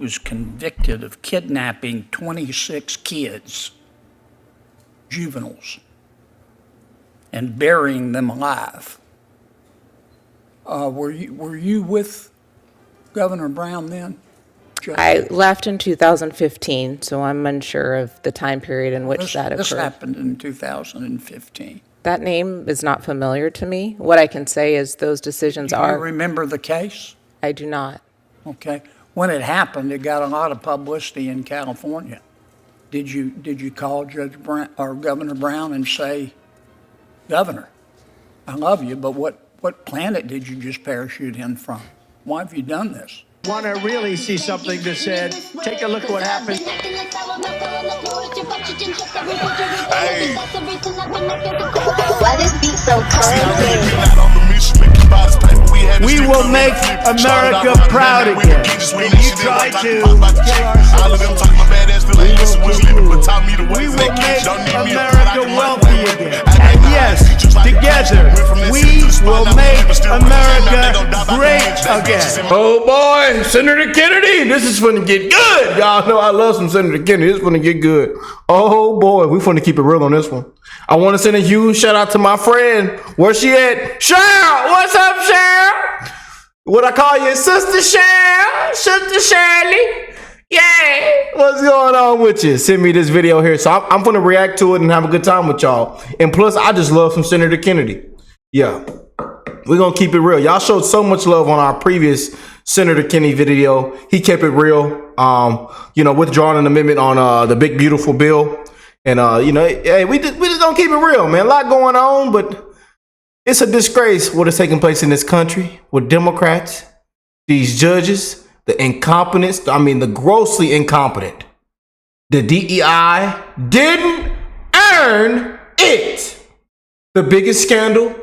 was convicted of kidnapping 26 kids, juveniles, and burying them alive. Were you with Governor Brown then? I left in 2015, so I'm unsure of the time period in which that occurred. This happened in 2015. That name is not familiar to me. What I can say is those decisions are... Do you remember the case? I do not. Okay. When it happened, it got a lot of publicity in California. Did you call Judge Brown or Governor Brown and say, Governor, I love you, but what planet did you just parachute in from? Why have you done this? Want to really see something that said, take a look at what happened. Hey. Why this beat so We will make America proud again. And you try to. We will make America wealthy again. And yes, together, we will make America great again. Oh boy, Senator Kennedy, this is finna get good. Y'all know I love some Senator Kennedy. This is finna get good. Oh boy, we finna keep it real on this one. I want to send a huge shout out to my friend. Where's she at? Cheryl, what's up, Cheryl? What I call you, Sister Cheryl? Sister Shirley? Yeah, what's going on with you? Send me this video here. So I'm gonna react to it and have a good time with y'all. And plus, I just love some Senator Kennedy. Yeah, we're gonna keep it real. Y'all showed so much love on our previous Senator Kennedy video. He kept it real. Withdrawing an amendment on the big beautiful bill. And hey, we just gonna keep it real, man. A lot going on, but it's a disgrace what is taking place in this country with Democrats, these judges, the incompetence. I mean, the grossly incompetent. The DEI didn't earn it. The biggest scandal,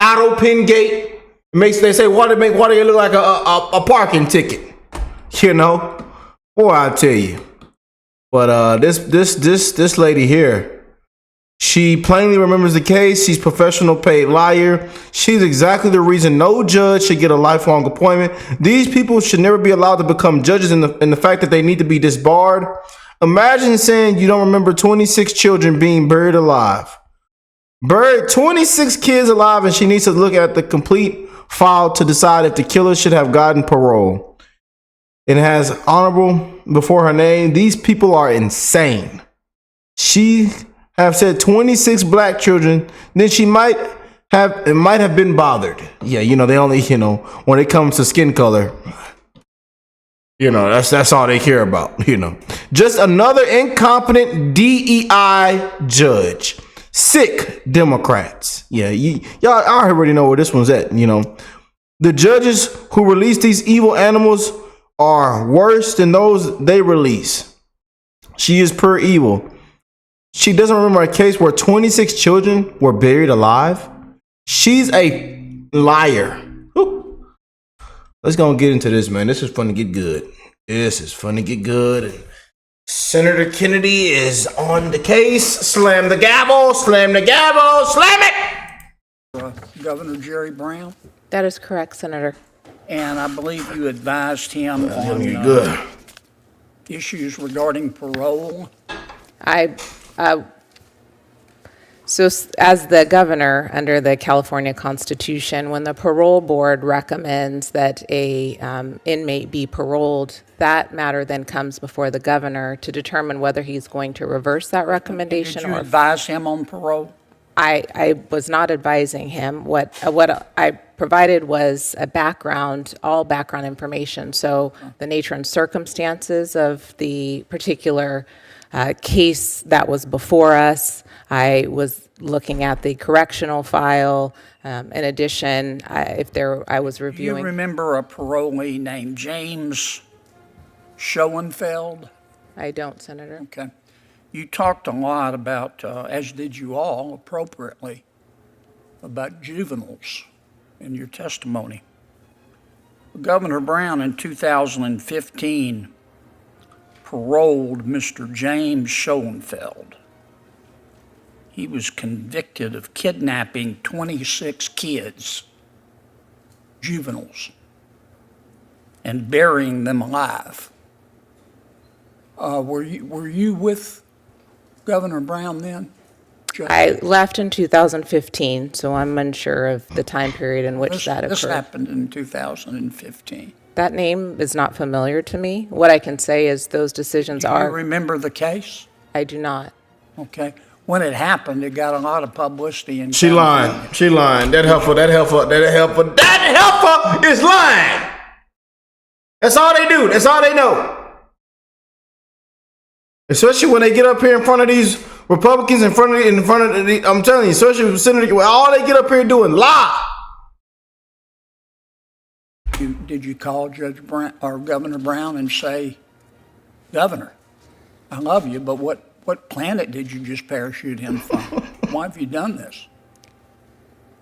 Autopen gate, they say why do you look like a parking ticket? You know, boy, I tell you. But this lady here, she plainly remembers the case. She's professional paid liar. She's exactly the reason no judge should get a lifelong appointment. These people should never be allowed to become judges in the fact that they need to be disbarred. Imagine saying you don't remember 26 children being buried alive. Buried 26 kids alive, and she needs to look at the complete file to decide if the killer should have gotten parole. It has honorable before her name. These people are insane. She have said 26 black children, then she might have been bothered. Yeah, they only, when it comes to skin color, that's all they care about, Just another incompetent DEI judge. Sick Democrats. Yeah, y'all already know where this one's at, The judges who release these evil animals are worse than those they release. She is pure evil. She doesn't remember a case where 26 children were buried alive. She's a liar. Whew. Let's go and get into this, man. This is fun to get good. This is fun to get good. And Senator Kennedy is on the case. Slam the gavel, slam the gavel, slam it! Governor Jerry Brown? That is correct, Senator. And I believe you advised him on issues regarding parole. So as the governor under the California Constitution, when the parole board recommends that a inmate be paroled, that matter then comes before the governor to determine whether he's going to reverse that recommendation. Did you advise him on parole? I was not advising him. What I provided was all background information. So the nature and circumstances of the particular case that was before us. I was looking at the correctional file. In addition, I was reviewing. You remember a parolee named James Schoenfeld? I don't, Senator. Okay. You talked a lot about, as did you all appropriately, about juveniles in your testimony. Governor Brown in 2015 paroled Mr. James Schoenfeld. He was convicted of kidnapping 26 kids, juveniles, and burying them alive. Were you with Governor Brown then? Judge? I left in 2015, so I'm unsure of the time period in which that occurred. This happened in 2015. That name is not familiar to me. What I can say is those decisions Do you are. remember the case? I do not. Okay. When it happened, it got a lot of publicity. In She California. lying. She lying. That heifer is lying. That's all they do. That's all they know. Especially when they get up here in front of these Republicans, in front of the, I'm telling you, especially with Senator, all they get up here doing lie. Did you call Judge Brown or Governor Brown and say, Governor, I love you, but what planet did you just parachute him from? Why have you done this?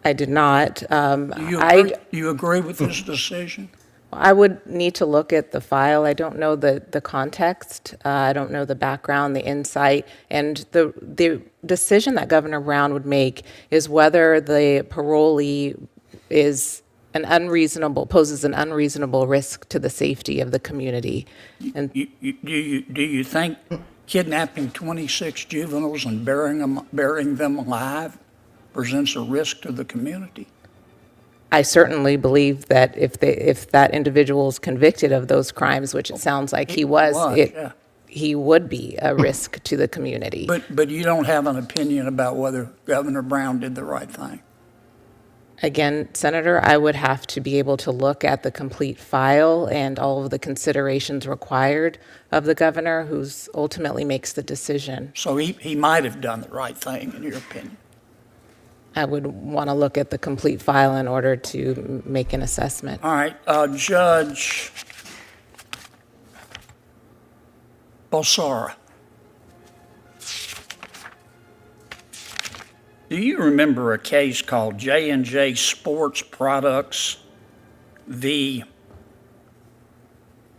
I did not. Do you agree with this decision? I would need to look at the file. I don't know the context. I don't know the background, the insight, and the decision that Governor Brown would make is whether the parolee is poses an unreasonable risk to the safety of the community. And Do you think kidnapping 26 juveniles and burying them alive presents a risk to the community? I certainly believe that if that individual is convicted of those crimes, which it sounds like he was, yeah. he would be a risk to the community. But you don't have an opinion about whether Governor Brown did the right thing? Again, Senator, I would have to be able to look at the complete file and all of the considerations required of the governor, who's ultimately makes the decision. So he might have done the right thing, in your opinion? I would want to look at the complete file in order to make an assessment. All right, Judge Bosara. Do you remember a case called J&J Sports Products v.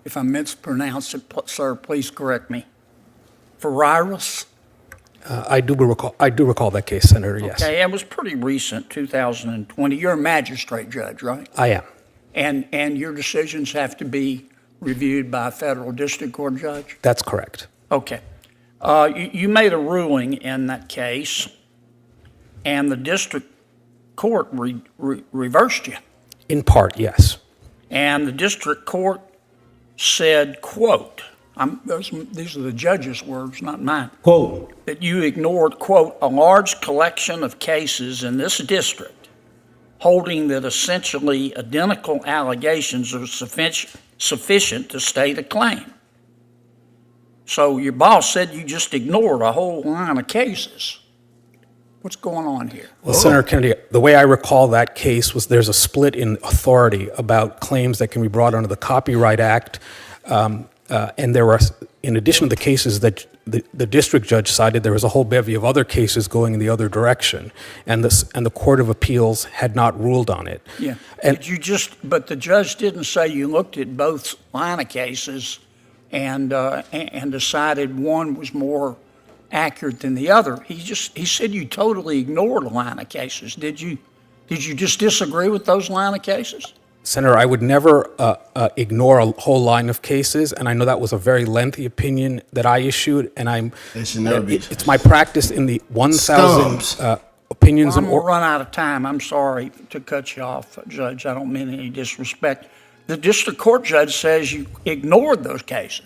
If I mispronounce it, sir, please correct me. Ferraris? I do recall that case, Senator, yes. Okay, it was pretty recent, 2020. You're a magistrate judge, right? I am. And your decisions have to be reviewed by a federal district court judge? That's correct. Okay. You made a ruling in that case, and the district court reversed you. In part, yes. And the district court said, quote, these are the judge's words, not mine. Quote. That you ignored, quote, a large collection of cases in this district holding that essentially identical allegations are sufficient to state a claim. So your boss said you just ignored a whole line of cases. What's going on here? Well, Senator Kennedy, the way I recall that case was there's a split in authority about claims that can be brought under the Copyright Act. And there were, in addition to the cases that the district judge cited, there was a whole bevy of other cases going in the other direction, and the Court of Appeals had not ruled on it. Yeah. And but the judge didn't say you looked at both line of cases and decided one was more accurate than the other. He said you totally ignored a line of cases. Did you just disagree with those line of cases? Senator, I would never ignore a whole line of cases, and I know that was a very lengthy opinion that I issued, and it's my practice in the 1,000 opinions. I'm going to run out of time. I'm sorry to cut you off, Judge. I don't mean any disrespect. The district court judge says you ignored those cases.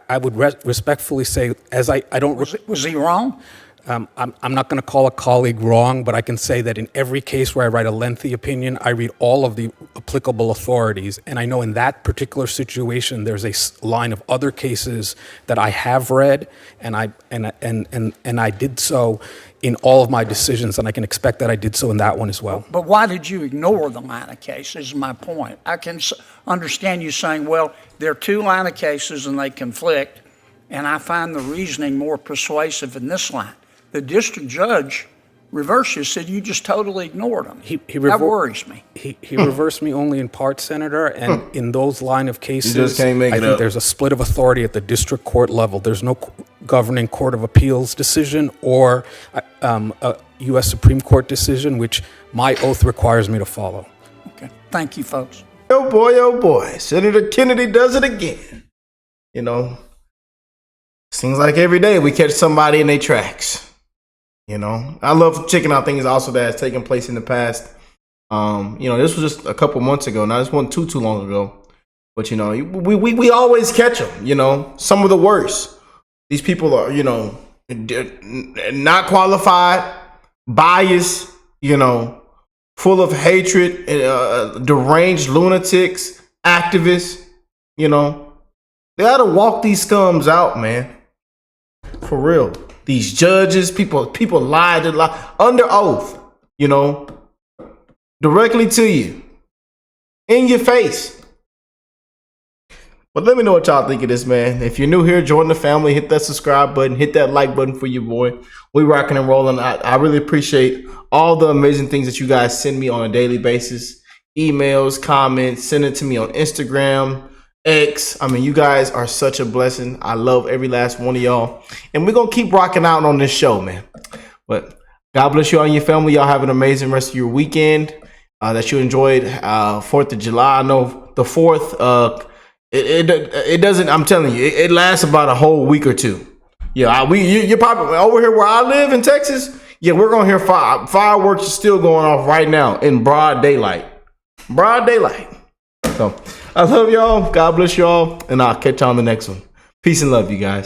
I would respectfully say, as I don't... Was he wrong? I'm not going to call a colleague wrong, but I can say that in every case where I write a lengthy opinion, I read all of the applicable authorities. And I know in that particular situation, there's a line of other cases that I have read, and I did so in all of my decisions, and I can expect that I did so in that one as well. But why did you ignore the line of cases is my point. I can understand you saying, well, there are two line of cases and they conflict, and I find the reasoning more persuasive in this line. The district judge reversed you, said you just totally ignored them. That worries me. He reversed me only in part, Senator, and in those line of cases, You just can't make I it think up. there's a split of authority at the district court level. There's no governing Court of Appeals decision or a U.S. Supreme Court decision, which my oath requires me to follow. Okay. Thank you, folks. Oh boy, Senator Kennedy does it again. You know, seems like every day we catch somebody in their tracks. You know, I love checking out things also that has taken place in the past. You know, this was just a couple months ago. Now this wasn't too long ago. But, you know, we always catch them, you know, some of the worst. These people are, you know, not qualified, biased, you know, full of hatred, deranged lunatics, activists, you know. They got to walk these scums out, man. For real. These judges, people lied under oath, you know, directly to you, in your face. But let me know what y'all think of this, man. If you're new here, join the family, hit that subscribe button, hit that like button for your boy. We rocking and rolling. I really appreciate all the amazing things that you guys send me on a daily basis. Emails, comments, send it to me on Instagram, X. I mean, you guys are such a blessing. I love every last one of y'all. And we're going to keep rocking out on this show, man. But God bless you all and your family. Y'all have an amazing rest of your weekend. That you enjoyed 4th of July. I know the 4th, it doesn't, I'm telling you, it lasts about a whole week or two. Yeah, you're probably over here where I live in Texas. Yeah, we're going to hear fireworks are still going off right now in broad daylight. Broad daylight. So I love y'all. God bless y'all. And I'll catch y'all on the next one. Peace and love, you guys.